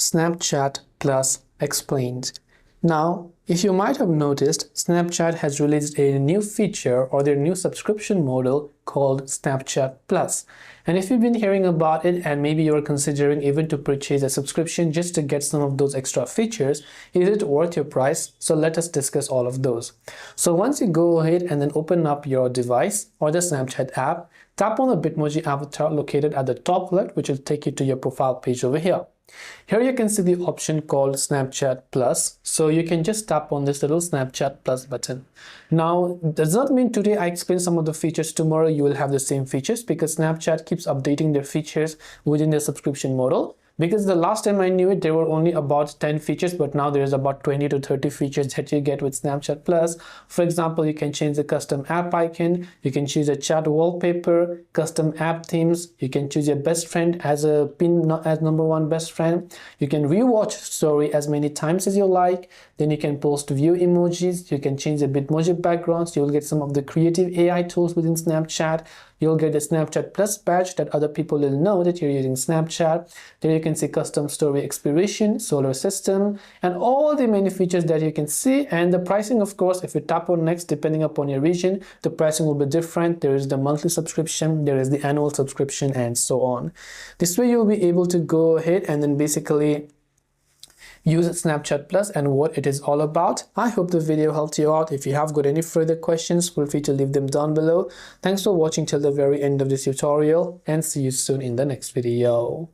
Snapchat Plus explained. Now, if you might have noticed, Snapchat has released a new feature or their new subscription model called Snapchat Plus. And if you've been hearing about it and maybe you're considering even to purchase a subscription just to get some of those extra features, is it worth your price? So let us discuss all of those. So once you go ahead and then open up your device or the Snapchat app, tap on the Bitmoji avatar located at the top left, which will take you to your profile page over here. Here you can see the option called Snapchat Plus. So you can just tap on this little Snapchat Plus button. Now, does not mean today I explain some of the features, tomorrow you will have the same features, because Snapchat keeps updating their features within their subscription model. Because the last time I knew it, there were only about 10 features, but now there's about 20 to 30 features that you get with Snapchat Plus. For example, you can change the custom app icon, you can choose a chat wallpaper, custom app themes, you can choose your best friend as a pin as #1 best friend, you can rewatch story as many times as you like, then you can post view emojis, you can change the Bitmoji backgrounds, you will get some of the creative AI tools within Snapchat. You'll get a Snapchat Plus badge that other people will know that you're using Snapchat. There you can see custom story expiration, solar system, and all the many features that you can see. And the pricing, of course, if you tap on next, depending upon your region, the pricing will be different. There is the monthly subscription, there is the annual subscription, and so on. This way you'll be able to go ahead and then basically use Snapchat Plus and what it is all about. I hope the video helped you out. If you have got any further questions, feel free to leave them down below. Thanks for watching till the very end of this tutorial, and see you soon in the next video.